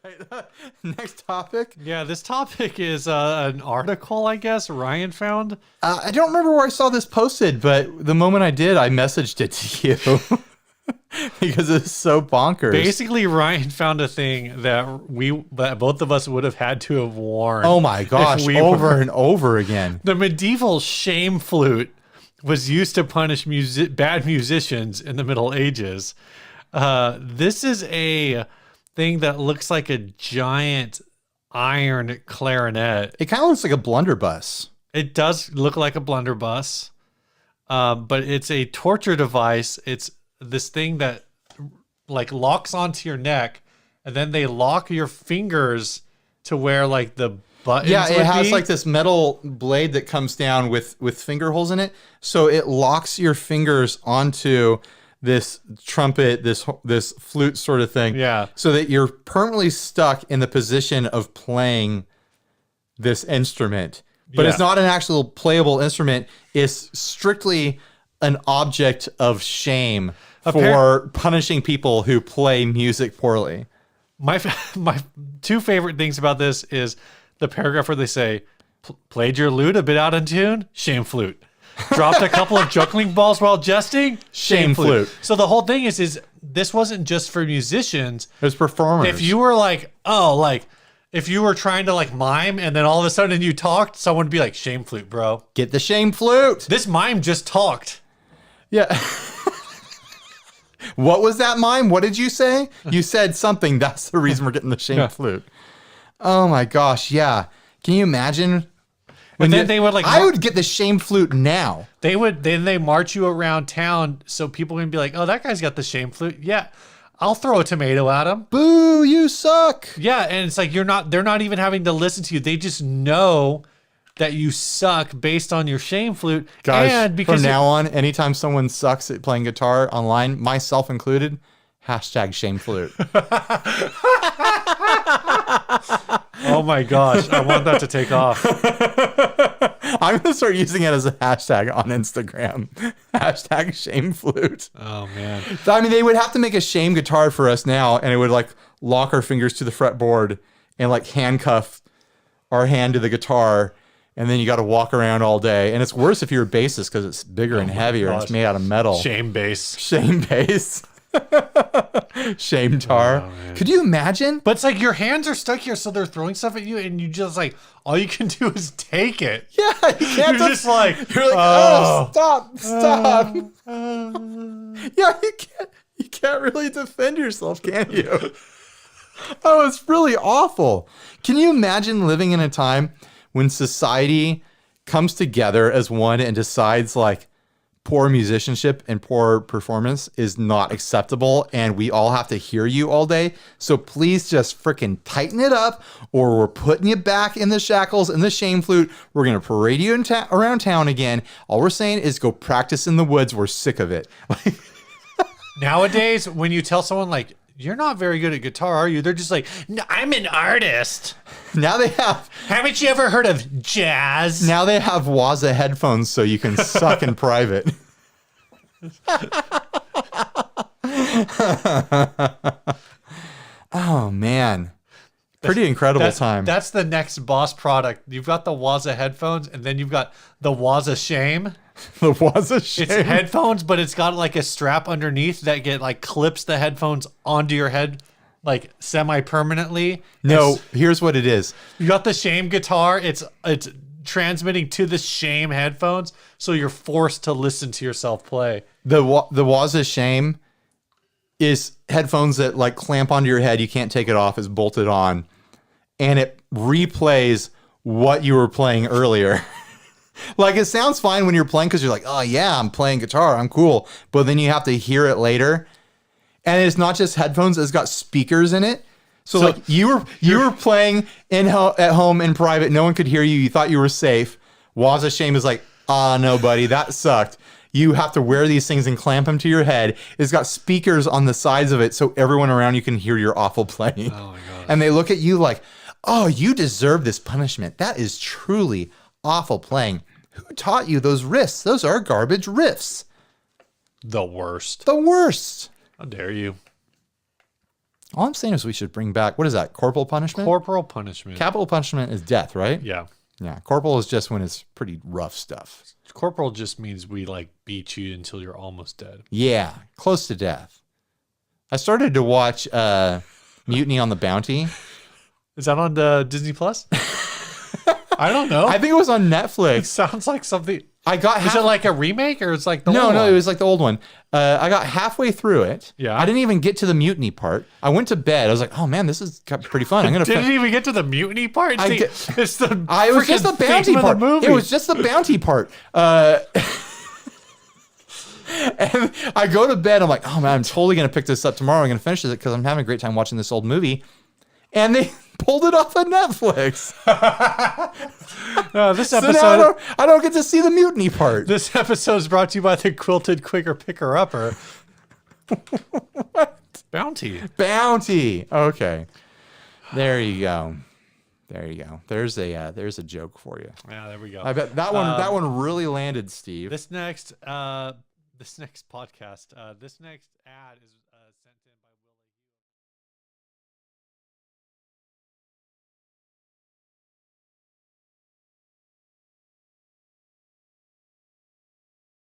right. Next topic. Yeah, this topic is an article, I guess, Ryan found. I don't remember where I saw this posted, but the moment I did, I messaged it to you. Because it's so bonkers. Basically, Ryan found a thing that both of us would have had to have worn. Oh my gosh, over and over again. The medieval shame flute was used to punish bad musicians in the Middle Ages. This is a thing that looks like a giant iron clarinet. It kind of looks like a blunderbuss. It does look like a blunderbuss, but it's a torture device. It's this thing that like locks onto your neck, and then they lock your fingers to where like the buttons. Yeah, it has like this metal blade that comes down with finger holes in it, so it locks your fingers onto this trumpet, this flute sort of thing. Yeah, so that you're permanently stuck in the position of playing this instrument. But it's not an actual playable instrument. It's strictly an object of shame for punishing people who play music poorly. My two favorite things about this is the paragraph where they say, played your lute a bit out of tune? Shame flute. Dropped a couple of juggling balls while jesting? Shame flute. So the whole thing is this wasn't just for musicians. It was performers. If you were like, if you were trying to like mime and then all of a sudden you talked, someone would be like, shame flute, bro. Get the shame flute. This mime just talked. Yeah. What was that mime? What did you say? You said something. That's the reason we're getting the shame flute. Oh my gosh. Yeah. Can you imagine? And then they would like, I would get the shame flute now. They march you around town so people can be like, oh, that guy's got the shame flute. Yeah. I'll throw a tomato at him. Boo, you suck. Yeah. And it's like, they're not even having to listen to you. They just know that you suck based on your shame flute. Guys, and because from now on, anytime someone sucks at playing guitar online, myself included, hashtag shame flute. Oh my gosh, I want that to take off. I'm going to start using it as a hashtag on Instagram. Hashtag shame flute. Oh man. I mean, they would have to make a shame guitar for us now, and it would like lock our fingers to the fretboard and like handcuff our hand to the guitar. And then you got to walk around all day. And it's worse if you're a bassist because it's bigger and heavier. And it's made out of metal. Shame bass. Shame bass. Shame tar. Oh, could you imagine? But it's like your hands are stuck here, so they're throwing stuff at you, and you just like, all you can do is take it. Yeah, you can't. You're just like, you're like, oh, stop. Yeah, you can't really defend yourself, can you? Oh, it's really awful. Can you imagine living in a time when society comes together as one and decides like poor musicianship and poor performance is not acceptable and we all have to hear you all day? So please just freaking tighten it up or we're putting you back in the shackles and the shame flute. We're going to parade you around town again. All we're saying is go practice in the woods. We're sick of it. Nowadays, when you tell someone like, you're not very good at guitar, are you? They're just like, no, I'm an artist. Now they have... Haven't you ever heard of jazz? Now they have Waza headphones so you can suck in private. Oh, man. Pretty incredible time. That's the next boss product. You've got the Waza headphones, and then you've got the Waza Shame. The Waza Shame. It's headphones, but it's got like a strap underneath that like clips the headphones onto your head like semi-permanently. No, here's what it is. You got the Shame guitar. It's transmitting to the Shame headphones, so you're forced to listen to yourself play. The Waza Shame is headphones that like clamp onto your head. You can't take it off. It's bolted on. And it replays what you were playing earlier. Like, it sounds fine when you're playing because you're like, oh, yeah, I'm playing guitar. I'm cool. But then you have to hear it later. And it's not just headphones. It's got speakers in it. So like, you were playing at home in private. No one could hear you. You thought you were safe. Waza Shame is like, no, buddy, that sucked. You have to wear these things and clamp them to your head. It's got speakers on the sides of it so everyone around you can hear your awful playing. Oh, my God. And they look at you like, oh, you deserve this punishment. That is truly awful playing. Who taught you those riffs? Those are garbage riffs. The worst. The worst. How dare you? All I'm saying is we should bring back, what is that? Corporal punishment? Corporal punishment. Capital punishment is death, right? Yeah. Yeah. Corporal is just when it's pretty rough stuff. Corporal just means we like beat you until you're almost dead. Yeah. Close to death. I started to watch Mutiny on the Bounty. Is that on the Disney Plus? I don't know. I think it was on It Netflix. sounds like something. I got Is it like a remake or it's like the No, old no, one? it was like the old one. I got halfway through it. Yeah. I didn't even get to the mutiny part. I went to bed. I was like, oh man, this is pretty fun. I'm gonna. Didn't even get to the mutiny part. I See, did- it's the. It was just the freaking bounty theme of part. the movie. It was just the bounty part. And I go to bed. I'm like, oh man, I'm totally gonna pick this up tomorrow. I'm gonna finish it because I'm having a great time watching this old movie. And they pulled it off of Netflix. This So episode. now I don't get to see the mutiny part. This episode is brought to you by the Quilted Quicker Picker Upper. What? Bounty. Bounty. Okay. There you go. There you go. There's a joke for you. Yeah, there we go. I bet that one really landed, Steve. This next podcast, this next ad is sent in by.